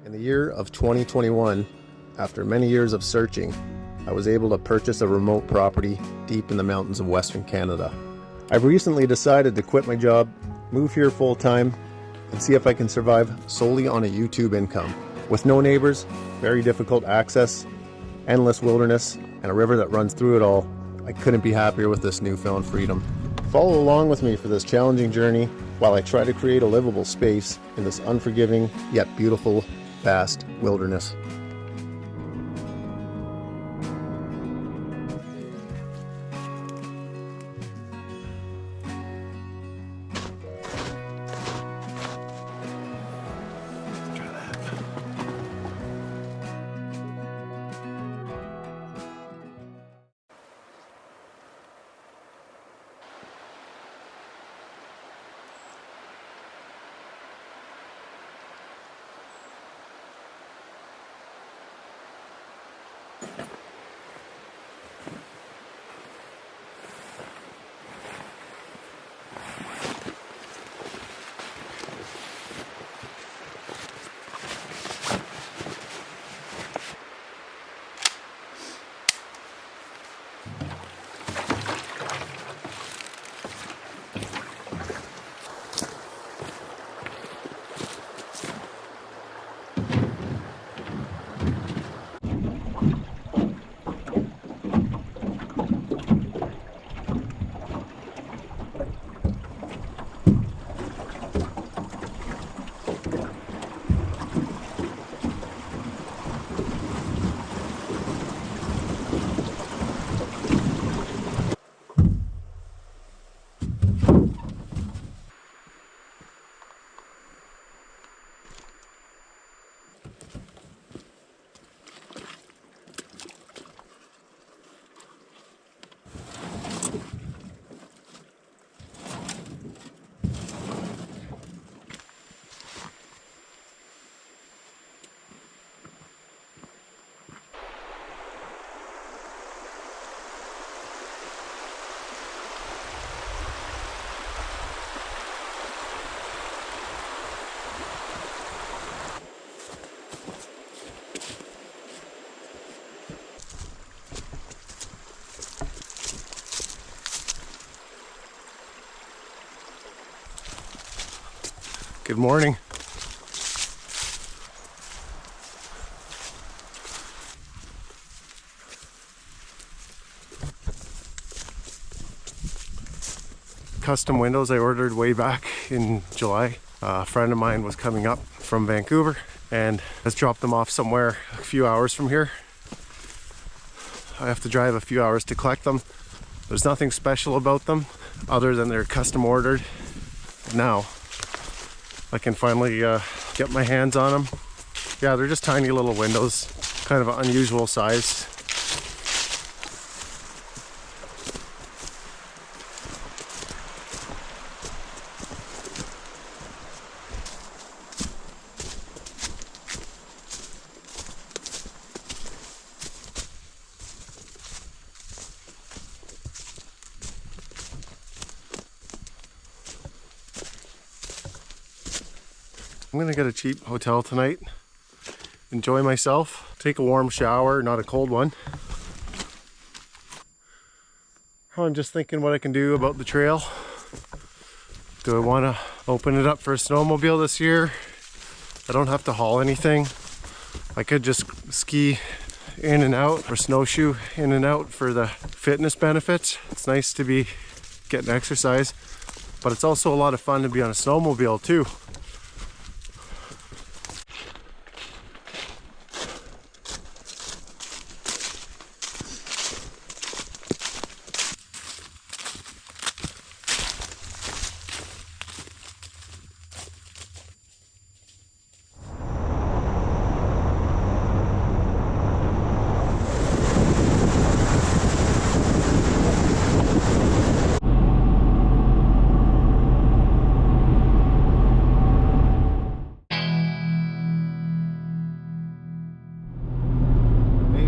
In the year of 2021, after many years of searching, I was able to purchase a remote property deep in the mountains of Western Canada. I've recently decided to quit my job, move here full-time, and see if I can survive solely on a YouTube income. With no neighbors, very difficult access, endless wilderness, and a river that runs through it all, I couldn't be happier with this newfound freedom. Follow along with me for this challenging journey while I try to create a livable space in this unforgiving yet beautiful, vast wilderness. Good morning. Custom windows I ordered way back in July. A friend of mine was coming up from Vancouver and has dropped them off somewhere a few hours from here. I have to drive a few hours to collect them. There's nothing special about them other than they're custom ordered. Now I can finally get my hands on them. Yeah, they're just tiny little windows, kind of an unusual size. I'm gonna get a cheap hotel tonight, enjoy myself, take a warm shower, not a cold one. I'm just thinking what I can do about the trail. Do I want to open it up for a snowmobile this year? I don't have to haul anything. I could just ski in and out or snowshoe in and out for the fitness benefits. It's nice to be getting exercise, but it's also a lot of fun to be on a snowmobile too.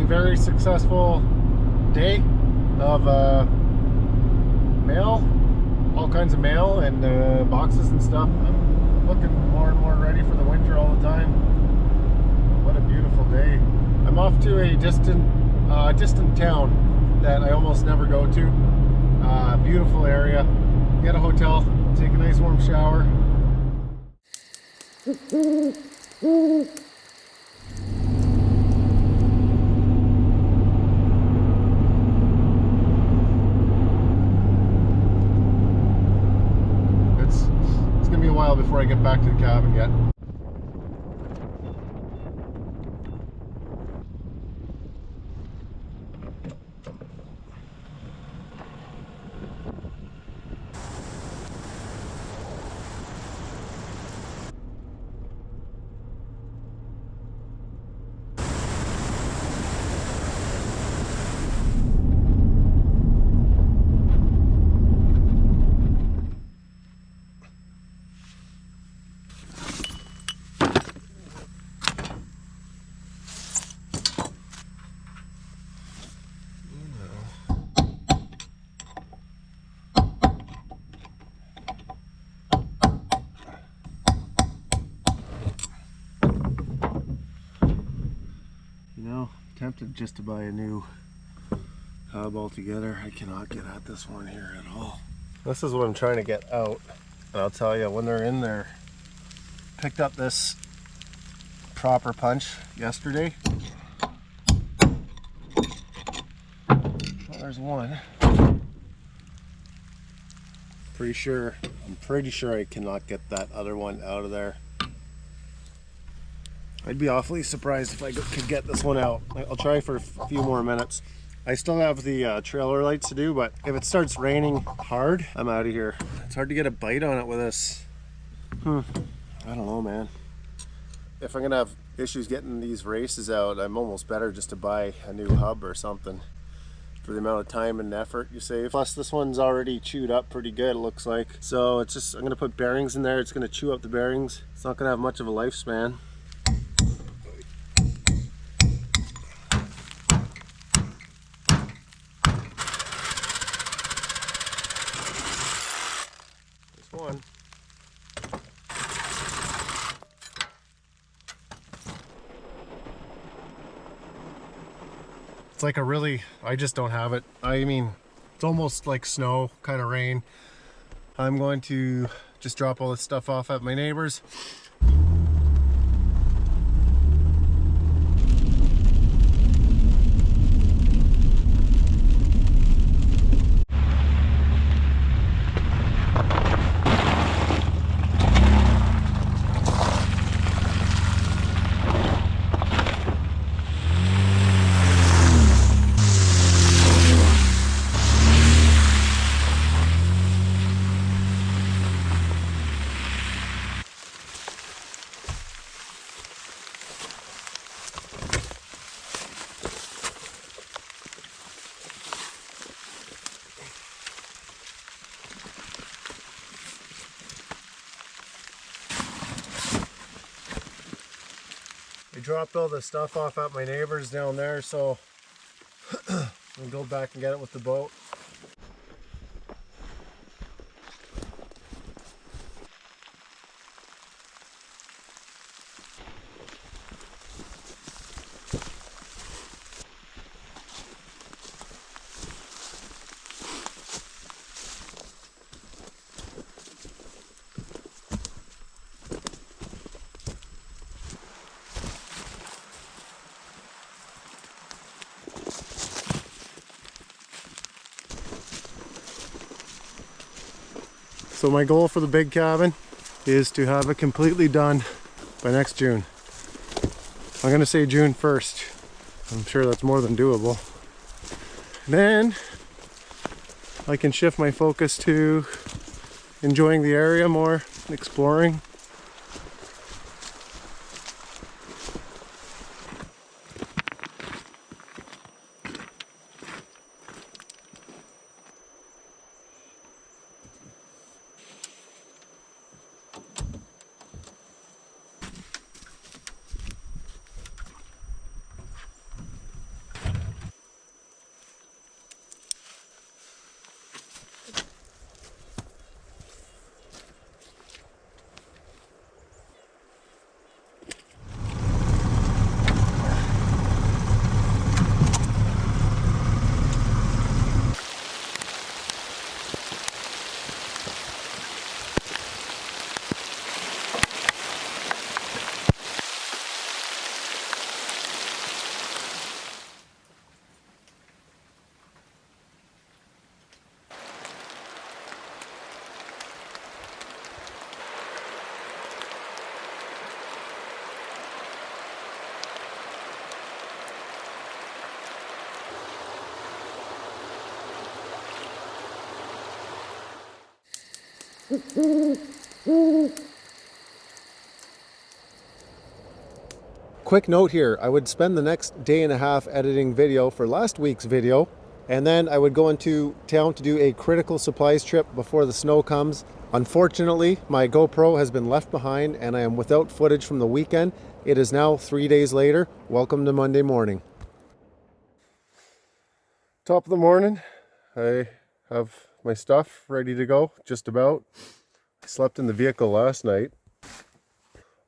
Very successful day of mail, all kinds of mail and boxes and stuff. I'm looking more and more ready for the winter all the time. off to a distant town that I almost never go to. Beautiful area. Get a hotel, take a nice warm shower. It's gonna be a while before I get back to the cabin yet. You know, tempted just to buy a new hub altogether. I cannot get at this one here at all. This is what I'm trying to get out. And I'll tell you, when they're in there, picked up this proper punch yesterday. Well, there's one. I'm pretty sure I cannot get that other one out of there. I'd be awfully surprised if I could get this one out. I'll try for a few more minutes. I still have the trailer lights to do, but if it starts raining hard, I'm out of here. It's hard to get a bite on it with this. I don't know, man. If I'm gonna have issues getting these races out, I'm almost better just to buy a new hub or something for the amount of time and effort you save. Plus this one's already chewed up pretty good, it looks like. So it's just, I'm gonna put bearings in there. It's gonna chew up the bearings. It's not gonna have much of a lifespan. One. It's like I just don't have it. I mean, it's almost like snow, kind of rain. I'm going to just drop all this stuff off at my neighbor's. I dropped all the stuff off at my neighbor's down there, so I'll go back and get it with the boat. So my goal for the big cabin is to have it completely done by next June. I'm gonna say June 1st. I'm sure that's more than doable. Then I can shift my focus to enjoying the area more, exploring. Quick note here, I would spend the next day and a half editing video for last week's video, and then I would go into town to do a critical supplies trip before the snow comes. Unfortunately, my GoPro has been left behind and I am without footage from the weekend. It is now 3 days later. Welcome to Monday morning. Top of the morning, I have my stuff ready to go, just about. I slept in the vehicle last night.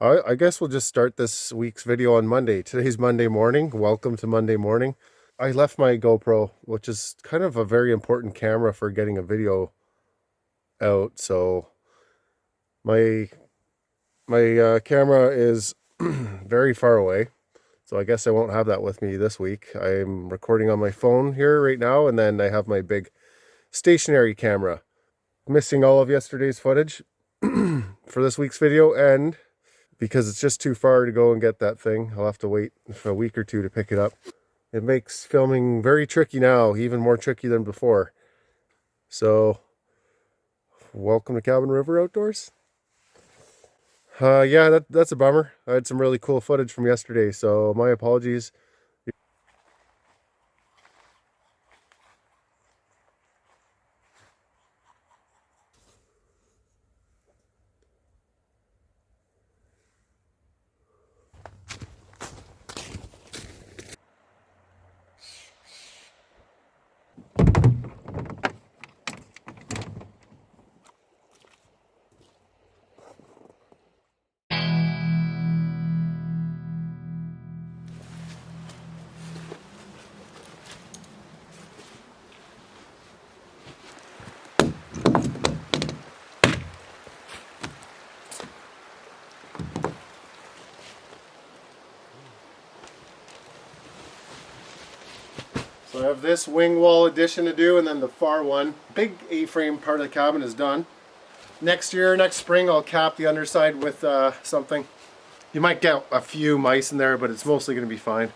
I guess we'll just start this week's video on Monday. Today's Monday morning. Welcome to Monday morning. I left my GoPro, which is kind of a very important camera for getting a video out. So my camera is very far away. So I guess I won't have that with me this week. I'm recording on my phone here right now, and then I have my big stationary camera. Missing all of yesterday's footage for this week's video, and because it's just too far to go and get that thing, I'll have to wait for a week or two to pick it up. It makes filming very tricky now, even more tricky than before. So, welcome to Cabin River Outdoors. Yeah, that's a bummer. I had some really cool footage from yesterday, so my apologies. So I have this wing wall addition to do, and then the far one. Big A-frame part of the cabin is done. Next spring, I'll cap the underside with something. You might get a few mice in there, but it's mostly going to be fine.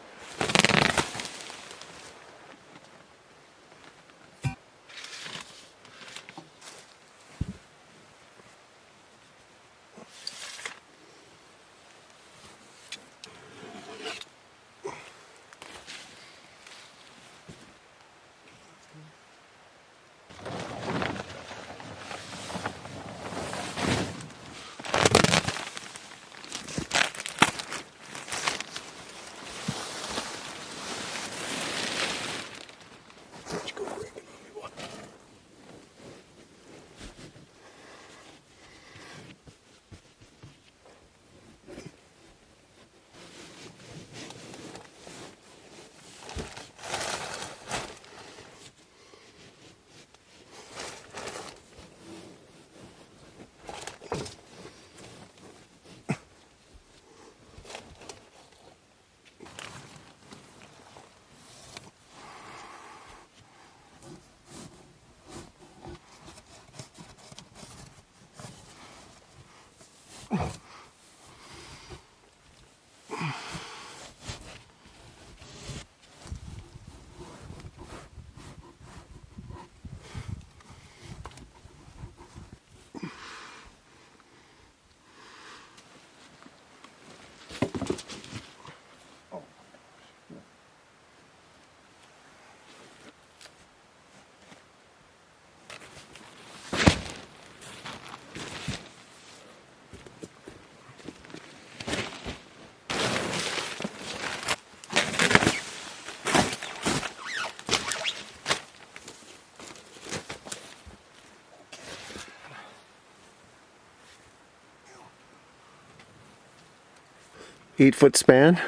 Eight-foot span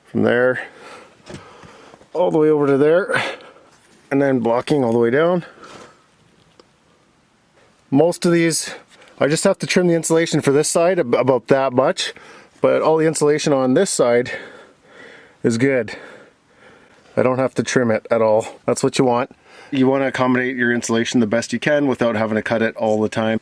from there all the way over to there, and then blocking all the way down. Most of these, I just have to trim the insulation for this side about that much, but all the insulation on this side is good. I don't have to trim it at all. That's what you want. You want to accommodate your insulation the best you can without having to cut it all the time.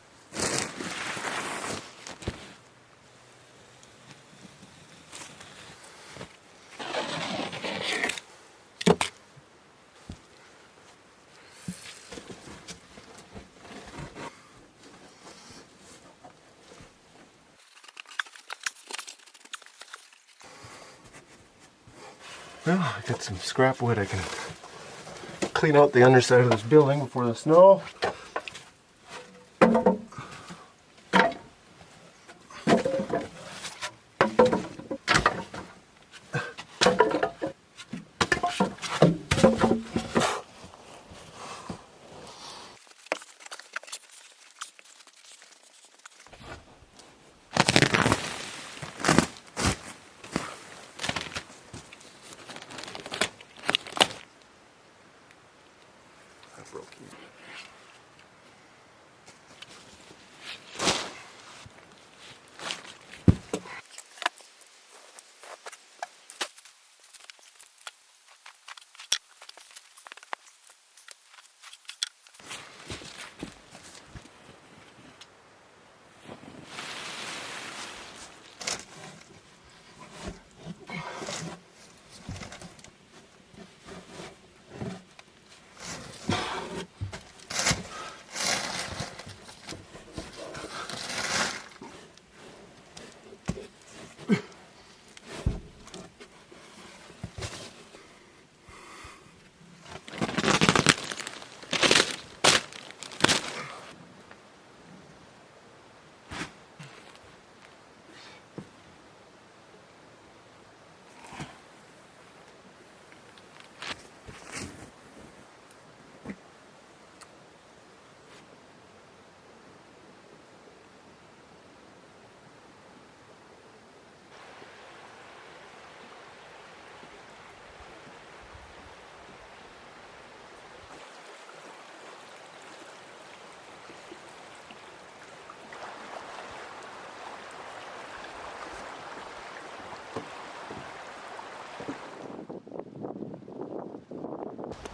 Well, I got some scrap wood I can clean out the underside of this building before the snow.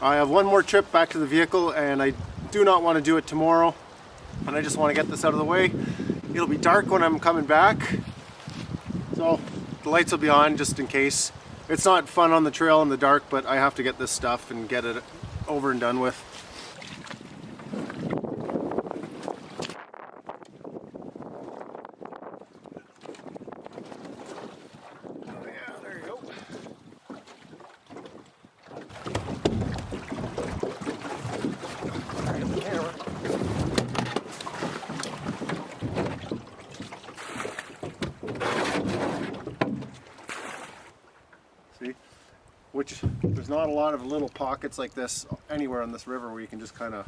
I have one more trip back to the vehicle, and I do not want to do it tomorrow, and I just want to get this out of the way. It'll be dark when I'm coming back, so the lights will be on just in case. It's not fun on the trail in the dark, but I have to get this stuff and get it over and done with. Which there's not a lot of little pockets like this anywhere on this river where you can just kind of,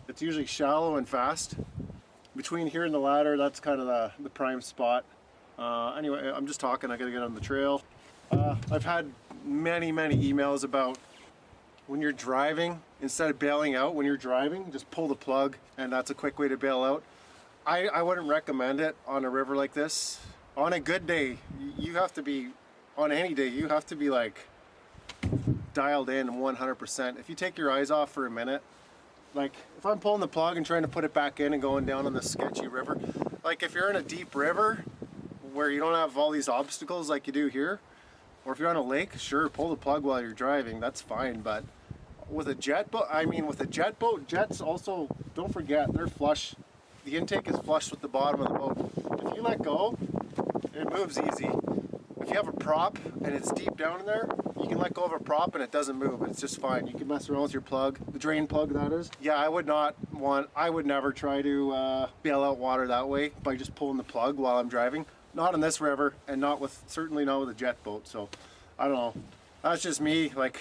it's usually shallow and fast. Between here and the ladder, that's kind of the prime spot. Anyway, I'm just talking, I gotta get on the trail. I've had many emails about when you're driving, instead of bailing out when you're driving, just pull the plug, and that's a quick way to bail out. I wouldn't recommend it on a river like this. On a good day, you have to be, on any day, you have to be like dialed in 100%. If you take your eyes off for a minute, like if I'm pulling the plug and trying to put it back in and going down on this sketchy river, like if you're in a deep river where you don't have all these obstacles like you do here, or if you're on a lake, sure, pull the plug while you're driving, that's fine. But with a jet boat, jets also, don't forget, they're flush. The intake is flush with the bottom of the boat. If you let go, it moves easy. If you have a prop and it's deep down in there, you can let go of a prop and it doesn't move. It's just fine. You can mess around with your plug, the drain plug that is. Yeah, I would never try to bail out water that way by just pulling the plug while I'm driving. Not on this river, and certainly not with a jet boat. So I don't know. That's just me. Like,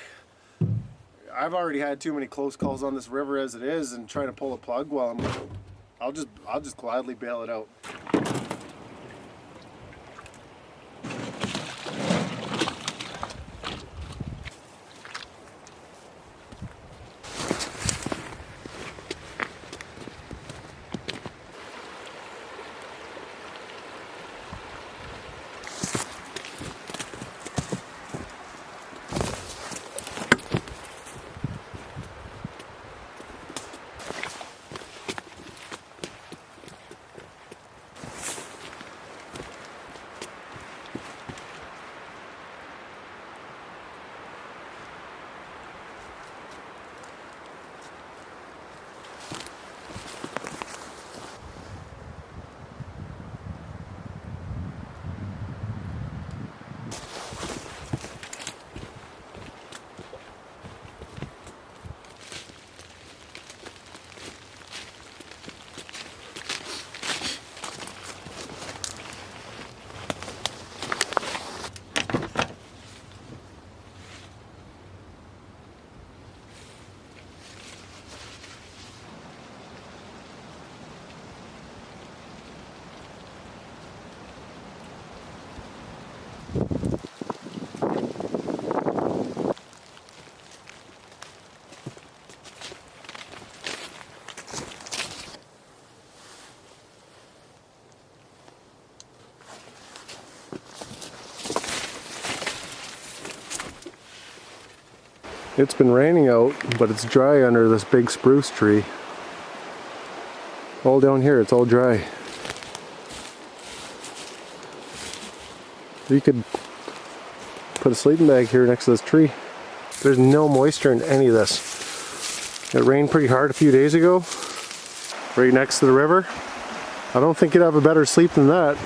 I've already had too many close calls on this river as it is, and trying to pull a plug while I'll just gladly bail it out. It's been raining out, but it's dry under this big spruce tree. All down here, it's all dry. You could put a sleeping bag here next to this tree. There's no moisture in any of this. It rained pretty hard a few days ago, right next to the river. I don't think you'd have a better sleep than that.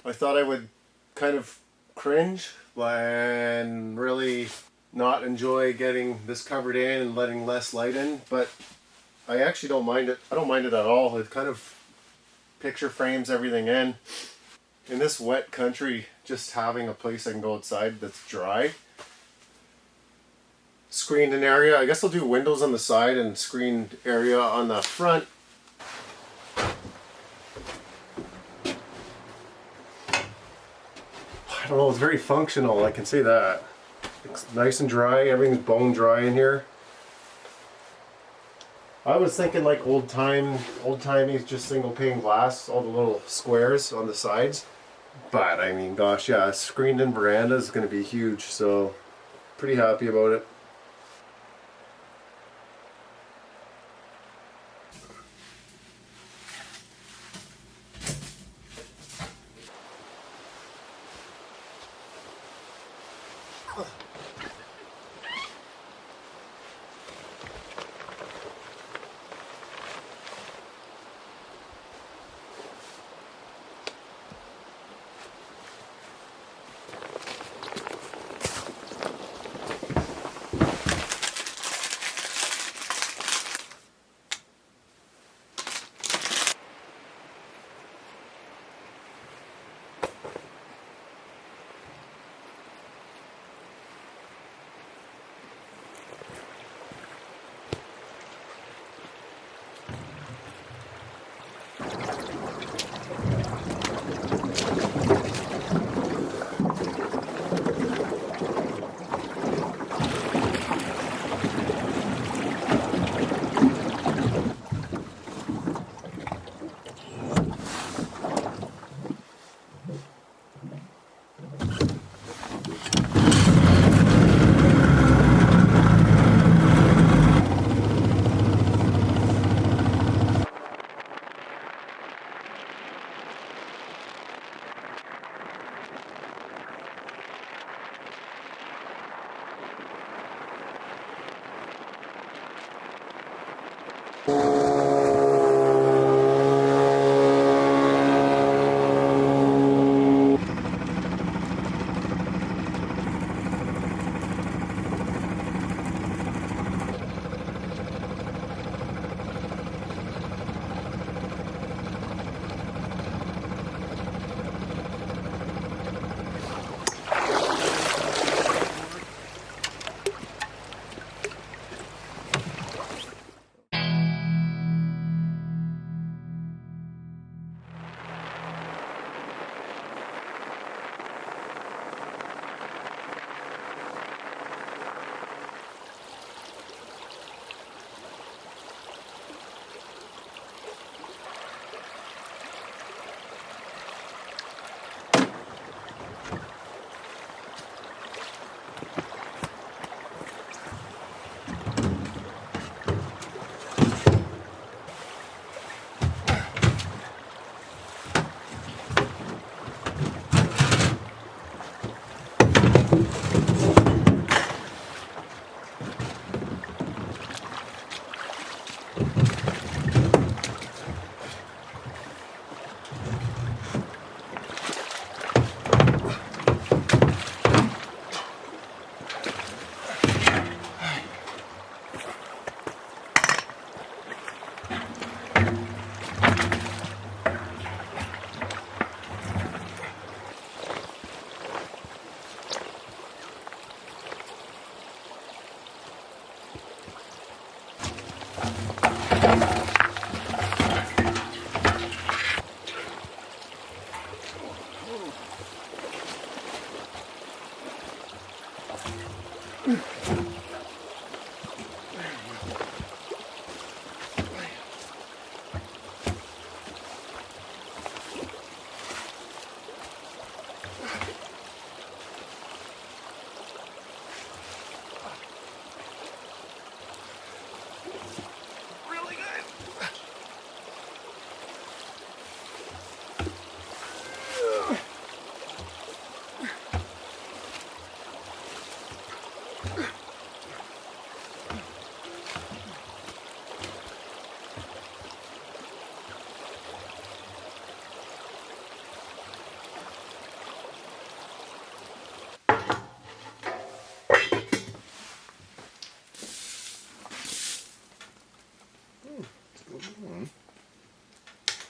I thought I would kind of cringe and really not enjoy getting this covered in and letting less light in, but I actually don't mind it. I don't mind it at all. It kind of picture frames everything in. In this wet country, just having a place I can go outside that's dry. Screened an area. I guess I'll do windows on the side and screened area on the front. I don't know, it's very functional, I can say that. It's nice and dry, everything's bone dry in here. I was thinking like old-timey, just single pane glass, all the little squares on the sides. But I mean, gosh, yeah, a screened in veranda is going to be huge, so pretty happy about it.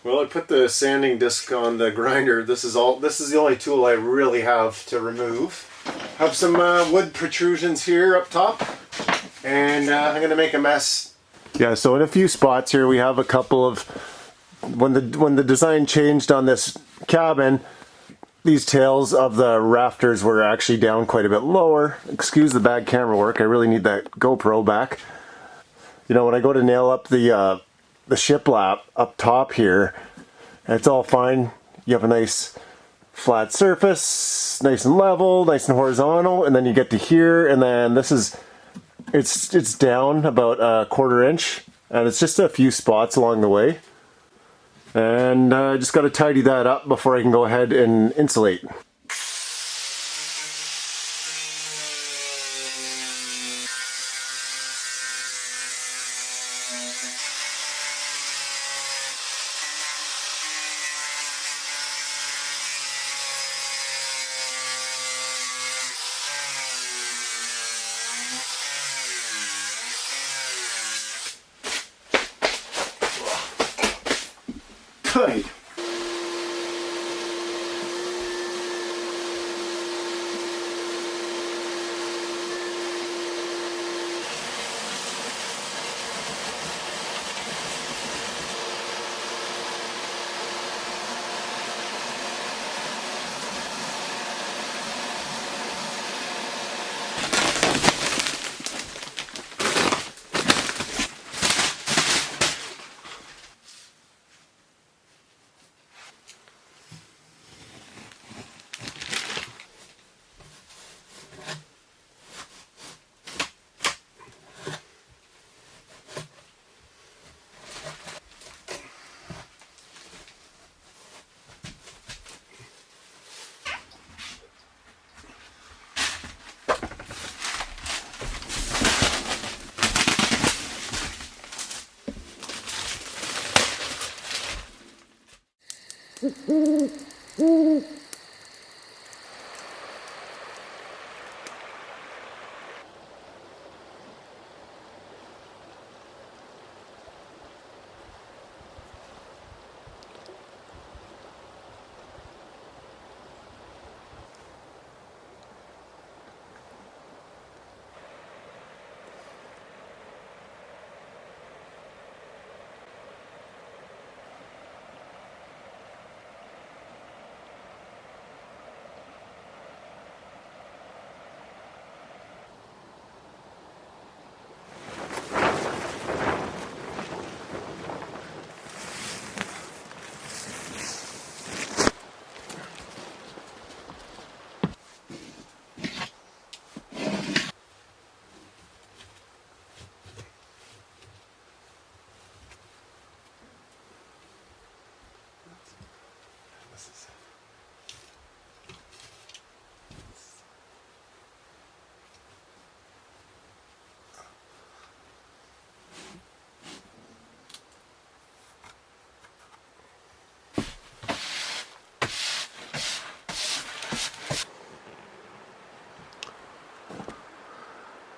Well, I put the sanding disc on the grinder. This is the only tool I really have to remove. Have some wood protrusions here up top, and I'm gonna make a mess. Yeah, so in a few spots here we have a couple of, when the design changed on this cabin, these tails of the rafters were actually down quite a bit lower. Excuse the bad camera work, I really need that GoPro back. You know, when I go to nail up the shiplap up top here, and it's all fine. You have a nice flat surface, nice and level, nice and horizontal, and then you get to here, and then this is, it's down about a 1/4 inch, and it's just a few spots along the way. And I just got to tidy that up before I can go ahead and insulate. Tight.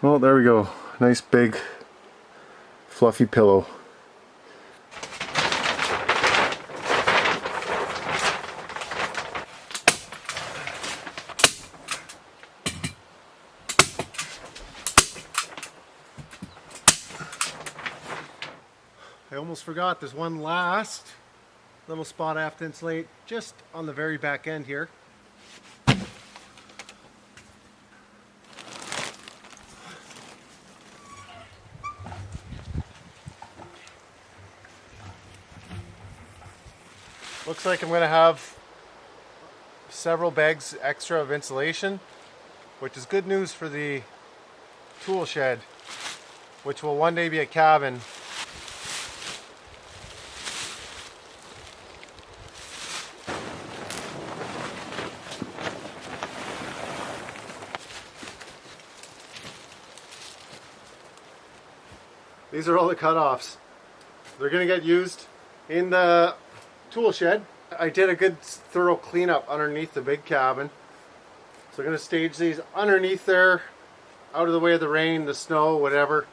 Well, there we go. Nice big fluffy pillow. I almost forgot, there's one last little spot I have to insulate just on the very back end here. Looks like I'm going to have several bags extra of insulation, which is good news for the tool shed, which will one day be a cabin. These are all the cutoffs. They're going to get used in the tool shed. I did a good thorough cleanup underneath the big cabin. So I'm going to stage these underneath there, out of the way of the rain, the snow, whatever.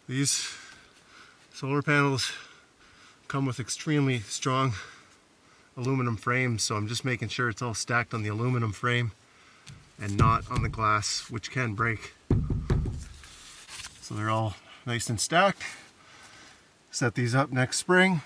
These solar panels come with extremely strong aluminum frames, so I'm just making sure it's all stacked on the aluminum frame and not on the glass, which can break. So they're all nice and stacked. Set these up next spring.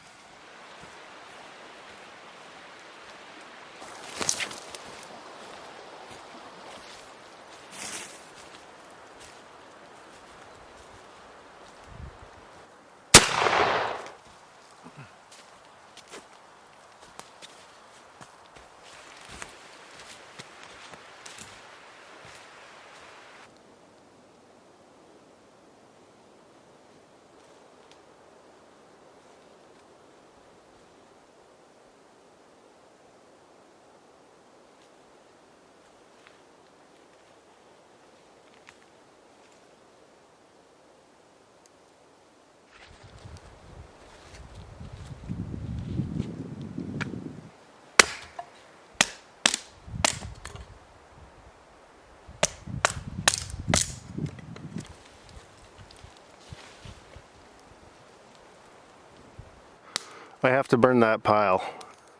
I have to burn that pile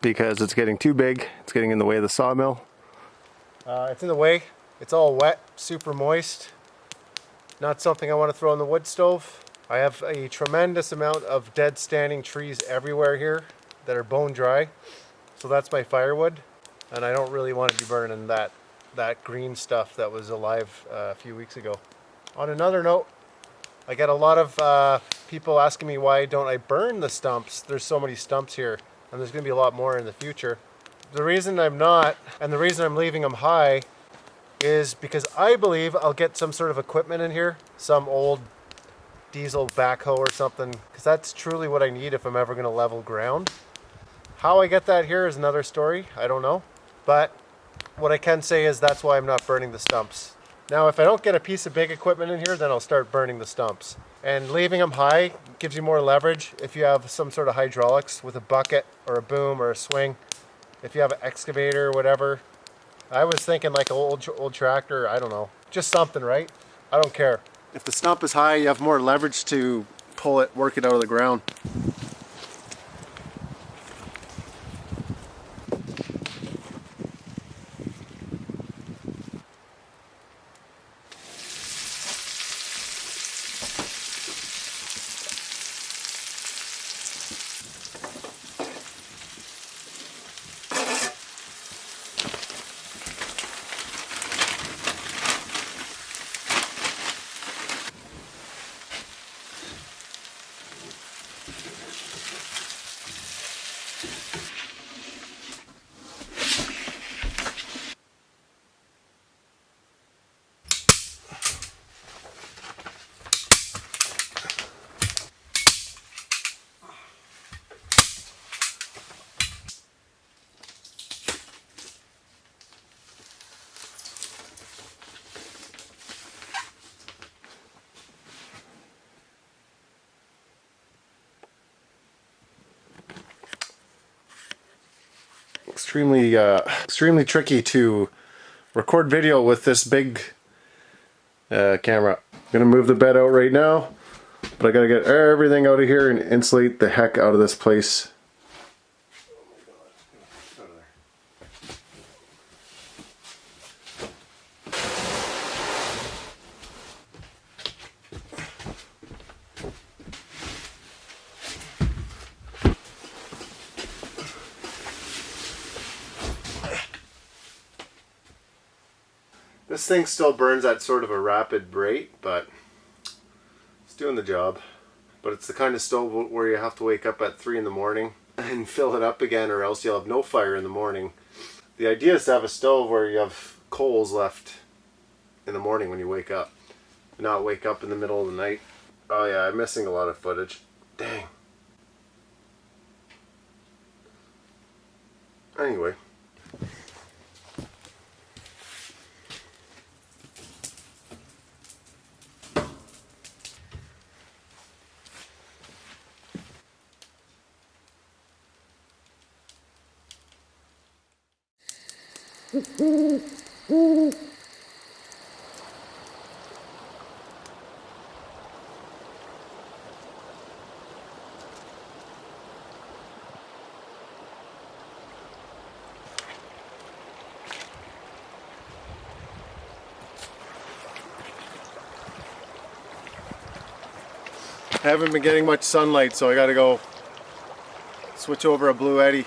because it's getting too big. It's getting in the way of the sawmill. It's in the way. It's all wet, super moist. Not something I want to throw in the wood stove. I have a tremendous amount of dead standing trees everywhere here that are bone dry. So that's my firewood. And I don't really want to be burning that green stuff that was alive a few weeks ago. On another note, I get a lot of people asking me why don't I burn the stumps. There's so many stumps here, and there's going to be a lot more in the future. The reason I'm not, and the reason I'm leaving them high, is because I believe I'll get some sort of equipment in here, some old diesel backhoe or something, because that's truly what I need if I'm ever going to level ground. How I get that here is another story. I don't know. But what I can say is that's why I'm not burning the stumps. Now, if I don't get a piece of big equipment in here, then I'll start burning the stumps. And leaving them high gives you more leverage if you have some sort of hydraulics with a bucket or a boom or a swing. If you have an excavator or whatever. I was thinking like an old tractor, I don't know. Just something, right? I don't care. If the stump is high, you have more leverage to pull it, work it out of the ground. Extremely tricky to record video with this big camera. I'm gonna move the bed out right now, but I gotta get everything out of here and insulate the heck out of this place. This thing still burns at sort of a rapid rate, but it's doing the job. But it's the kind of stove where you have to wake up at 3 in the morning and fill it up again, or else you'll have no fire in the morning. The idea is to have a stove where you have coals left in the morning when you wake up, not wake up in the middle of the night. Oh yeah, I'm missing a lot of footage. Dang. Anyway. I haven't been getting much sunlight, so I gotta go switch over a Blue Eddy.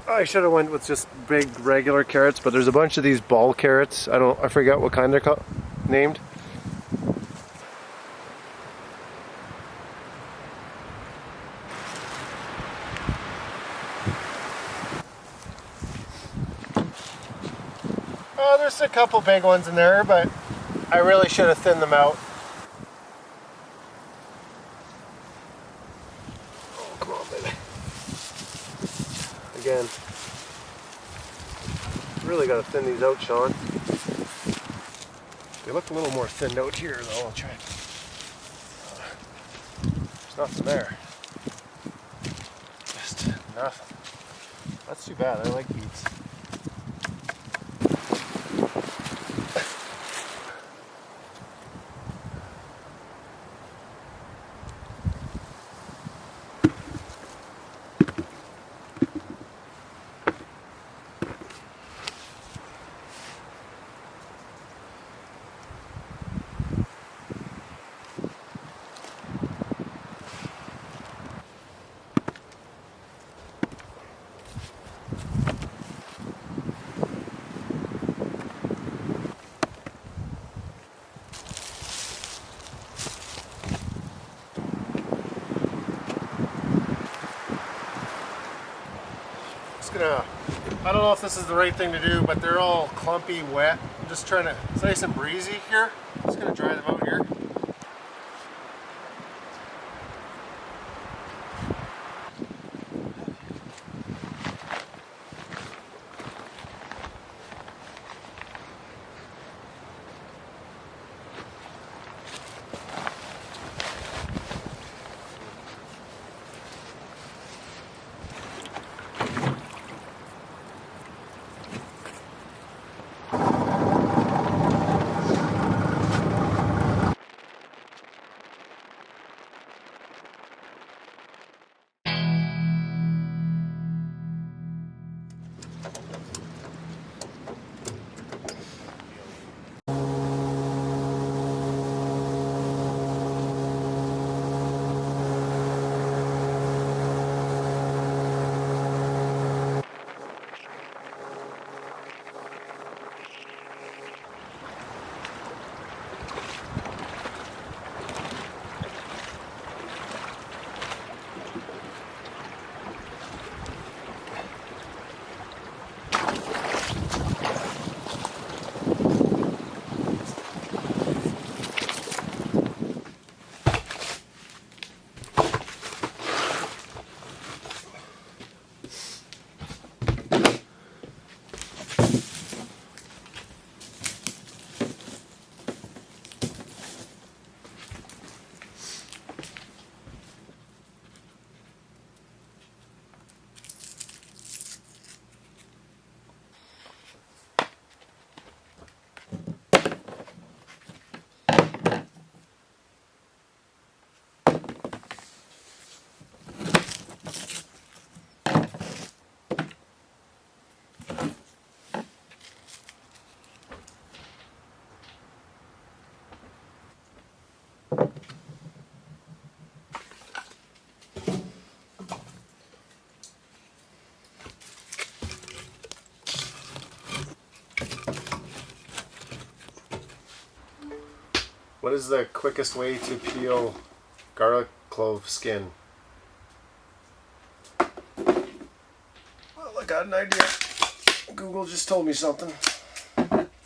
I should have went with just big regular carrots, but there's a bunch of these ball carrots. I forget what kind they're named. Oh, there's a couple big ones in there, but I really should have thinned them out. Oh, come on, baby. Again. Really got to thin these out, Shawn. They look a little more thinned out here, though. I'll try. There's nothing there. Just nothing. That's too bad. I like beets. I don't know if this is the right thing to do, but they're all clumpy, wet. I'm just trying to, it's nice and breezy here. I'm just gonna dry them out here. What is the quickest way to peel garlic clove skin? Well, I got an idea. Google just told me something.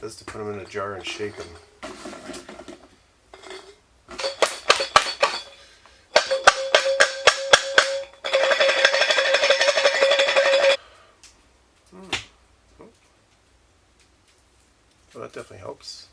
That's to put them in a jar and shake them. Well, that definitely helps.